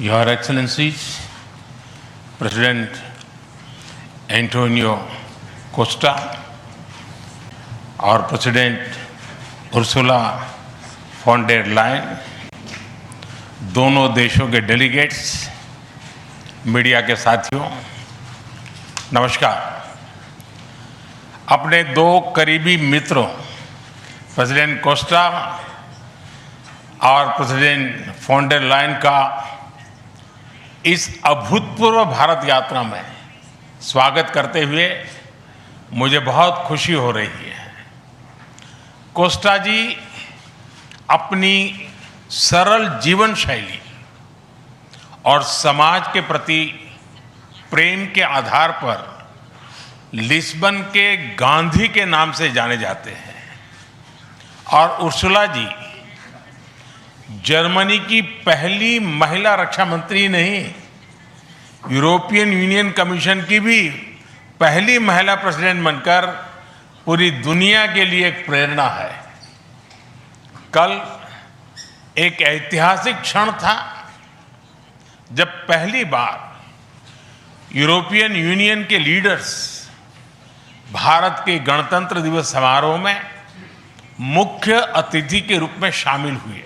Your Excellencies, President Antonio Costa और president Ursula von der Leyen, दोनों देशों के डेलीगेट्स, मीडिया के साथियों, नमस्कार। अपने दो करीबी मित्रों प्रेसिडेंट कोस्टा और प्रेसिडेंट फॉन डेर लायन का इस अभूतपूर्व भारत यात्रा में स्वागत करते हुए मुझे बहुत खुशी हो रही है। कोस्टा जी अपनी सरल जीवन शैली और समाज के प्रति प्रेम के आधार पर लिस्बन के गांधी के नाम से जाने जाते हैं और उर्सुला जी जर्मनी की पहली महिला रक्षा मंत्री नहीं, यूरोपियन यूनियन कमीशन की भी पहली महिला प्रेसिडेंट बनकर पूरी दुनिया के लिए एक प्रेरणा है। कल एक ऐतिहासिक क्षण था जब पहली बार यूरोपियन यूनियन के लीडर्स भारत के गणतंत्र दिवस समारोह में मुख्य अतिथि के रूप में शामिल हुए।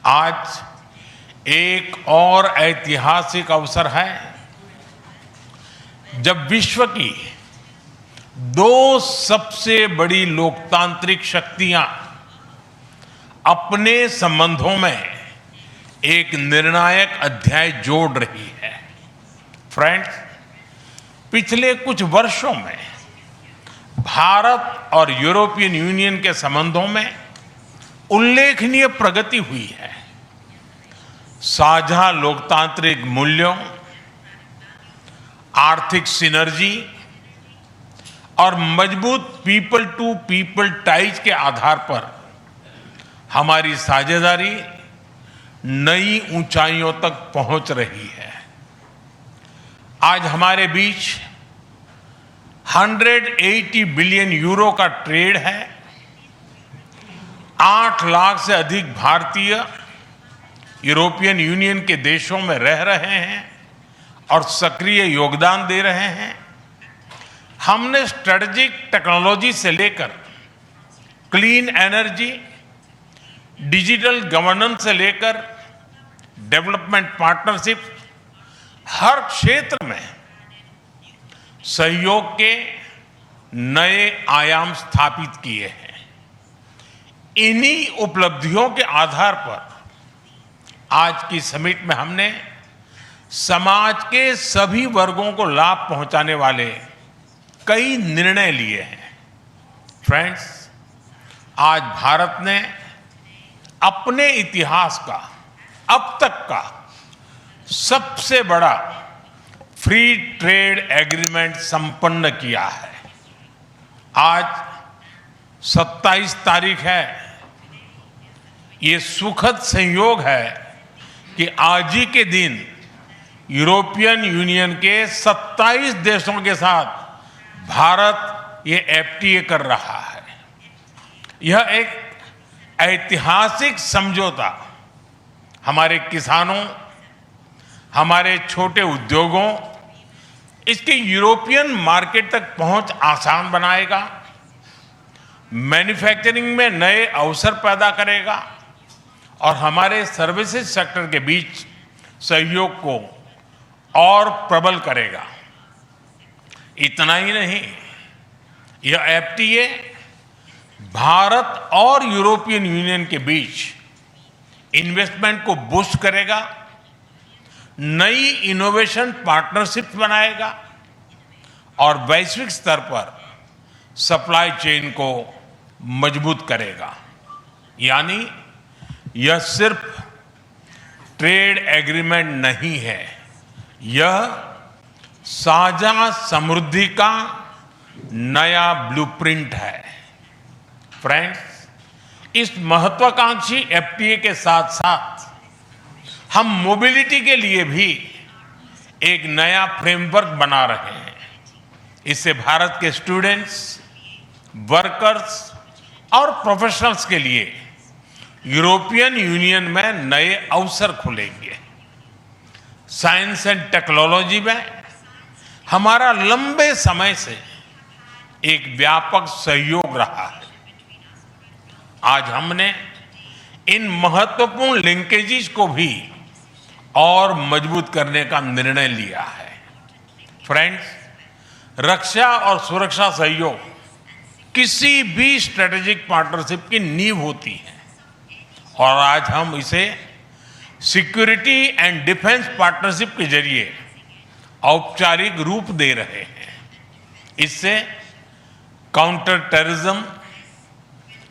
आज एक और ऐतिहासिक अवसर है जब विश्व की दो सबसे बड़ी लोकतांत्रिक शक्तियां अपने संबंधों में एक निर्णायक अध्याय जोड़ रही है। फ्रेंड्स, पिछले कुछ वर्षों में भारत और यूरोपियन यूनियन के संबंधों में उल्लेखनीय प्रगति हुई है। साझा लोकतांत्रिक मूल्यों, आर्थिक सिनर्जी और मजबूत पीपल टू पीपल टाइज के आधार पर हमारी साझेदारी नई ऊंचाइयों तक पहुंच रही है। आज हमारे बीच 180 बिलियन यूरो का ट्रेड है। 8 लाख से अधिक भारतीय यूरोपियन यूनियन के देशों में रह रहे हैं और सक्रिय योगदान दे रहे हैं। हमने स्ट्रेटेजिक टेक्नोलॉजी से लेकर क्लीन एनर्जी, डिजिटल गवर्नेंस से लेकर डेवलपमेंट पार्टनरशिप, हर क्षेत्र में सहयोग के नए आयाम स्थापित किए हैं। इन्हीं उपलब्धियों के आधार पर आज की समिट में हमने समाज के सभी वर्गों को लाभ पहुंचाने वाले कई निर्णय लिए हैं। फ्रेंड्स, आज भारत ने अपने इतिहास का अब तक का सबसे बड़ा फ्री ट्रेड एग्रीमेंट संपन्न किया है। आज 27 तारीख है। ये सुखद संयोग है कि आज ही के दिन यूरोपियन यूनियन के 27 देशों के साथ भारत ये एफटीए कर रहा है। यह एक ऐतिहासिक समझौता हमारे किसानों, हमारे छोटे उद्योगों, इसके यूरोपियन मार्केट तक पहुंच आसान बनाएगा, मैन्युफैक्चरिंग में नए अवसर पैदा करेगा और हमारे सर्विसेज सेक्टर के बीच सहयोग को और प्रबल करेगा। इतना ही नहीं, यह एफटीए भारत और यूरोपियन यूनियन के बीच इन्वेस्टमेंट को बूस्ट करेगा, नई इनोवेशन पार्टनरशिप बनाएगा और वैश्विक स्तर पर सप्लाई चेन को मजबूत करेगा। यानी यह सिर्फ ट्रेड एग्रीमेंट नहीं है, यह साझा समृद्धि का नया ब्लूप्रिंट है। फ्रेंड्स, इस महत्वाकांक्षी एफटीए के साथ साथ हम मोबिलिटी के लिए भी एक नया फ्रेमवर्क बना रहे हैं। इससे भारत के स्टूडेंट्स, वर्कर्स और प्रोफेशनल्स के लिए यूरोपियन यूनियन में नए अवसर खुलेंगे। साइंस एंड टेक्नोलॉजी में हमारा लंबे समय से एक व्यापक सहयोग रहा है। आज हमने इन महत्वपूर्ण लिंकेजेस को भी और मजबूत करने का निर्णय लिया है। फ्रेंड्स, रक्षा और सुरक्षा सहयोग किसी भी स्ट्रेटेजिक पार्टनरशिप की नींव होती है और आज हम इसे सिक्योरिटी एंड डिफेंस पार्टनरशिप के जरिए औपचारिक रूप दे रहे हैं। इससे काउंटर टेररिज्म,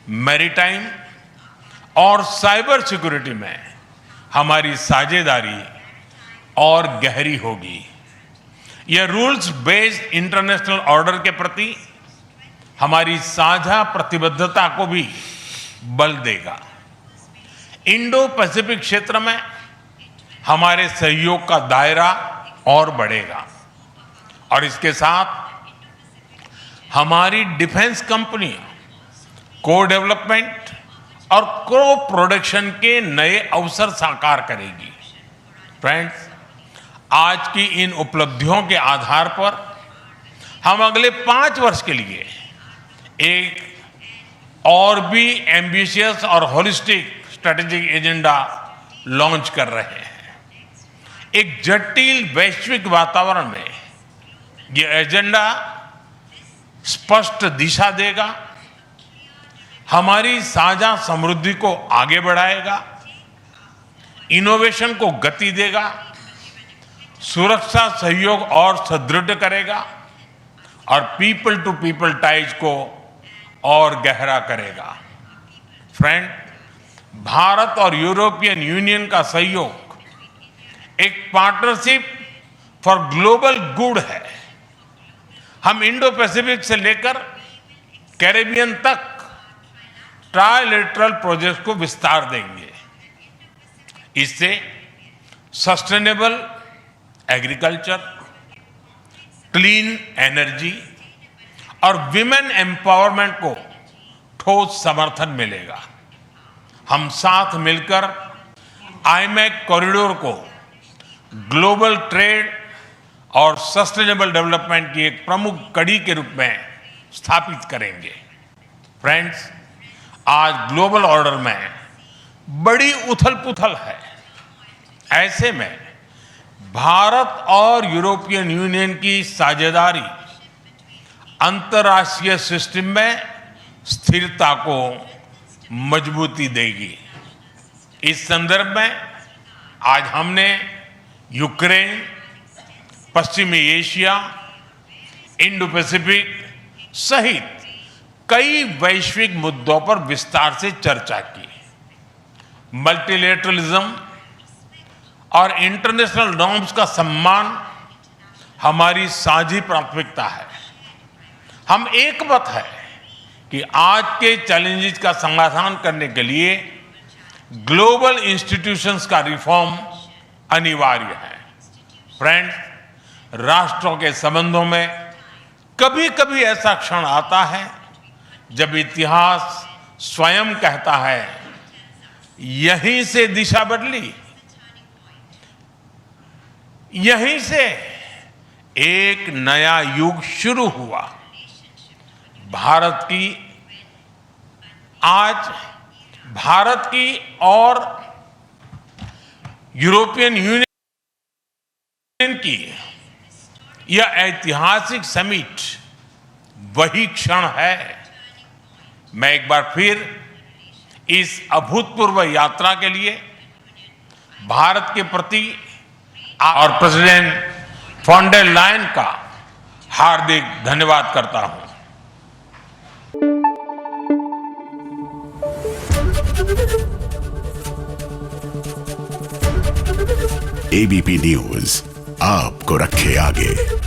मैरीटाइम और साइबर सिक्योरिटी में हमारी साझेदारी और गहरी होगी। यह रूल्स बेस्ड इंटरनेशनल ऑर्डर के प्रति हमारी साझा प्रतिबद्धता को भी बल देगा। इंडो पैसिफिक क्षेत्र में हमारे सहयोग का दायरा और बढ़ेगा और इसके साथ हमारी डिफेंस कंपनियां को डेवलपमेंट और को प्रोडक्शन के नए अवसर साकार करेगी। फ्रेंड्स, आज की इन उपलब्धियों के आधार पर हम अगले 5 वर्ष के लिए एक और भी एम्बिशियस और होलिस्टिक स्ट्रेटेजिक एजेंडा लॉन्च कर रहे हैं। एक जटिल वैश्विक वातावरण में यह एजेंडा स्पष्ट दिशा देगा, हमारी साझा समृद्धि को आगे बढ़ाएगा, इनोवेशन को गति देगा, सुरक्षा सहयोग और सुदृढ़ करेगा और पीपल टू पीपल टाइज को और गहरा करेगा। फ्रेंड, भारत और यूरोपियन यूनियन का सहयोग एक पार्टनरशिप फॉर ग्लोबल गुड है। हम इंडो पैसिफिक से लेकर कैरेबियन तक ट्राइलेटरल प्रोजेक्ट को विस्तार देंगे। इससे सस्टेनेबल एग्रीकल्चर, क्लीन एनर्जी और विमेन एम्पावरमेंट को ठोस समर्थन मिलेगा। हम साथ मिलकर आईमैक कॉरिडोर को ग्लोबल ट्रेड और सस्टेनेबल डेवलपमेंट की एक प्रमुख कड़ी के रूप में स्थापित करेंगे। फ्रेंड्स, आज ग्लोबल ऑर्डर में बड़ी उथल-पुथल है। ऐसे में भारत और यूरोपियन यूनियन की साझेदारी अंतर्राष्ट्रीय सिस्टम में स्थिरता को मजबूती देगी। इस संदर्भ में आज हमने यूक्रेन, पश्चिमी एशिया, इंडो पैसिफिक सहित कई वैश्विक मुद्दों पर विस्तार से चर्चा की। मल्टीलेटरलिज्म और इंटरनेशनल नॉर्म्स का सम्मान हमारी साझी प्राथमिकता है। हम एकमत है कि आज के चैलेंजेस का समाधान करने के लिए ग्लोबल इंस्टीट्यूशंस का रिफॉर्म अनिवार्य है। फ्रेंड्स, राष्ट्रों के संबंधों में कभी कभी ऐसा क्षण आता है जब इतिहास स्वयं कहता है, यहीं से दिशा बदली, यहीं से एक नया युग शुरू हुआ। भारत की और यूरोपियन यूनियन की यह ऐतिहासिक समिट वही क्षण है। मैं एक बार फिर इस अभूतपूर्व यात्रा के लिए भारत के प्रति और प्रेसिडेंट फॉन डेर लायन का हार्दिक धन्यवाद करता हूं। एबीपी न्यूज आपको रखे आगे।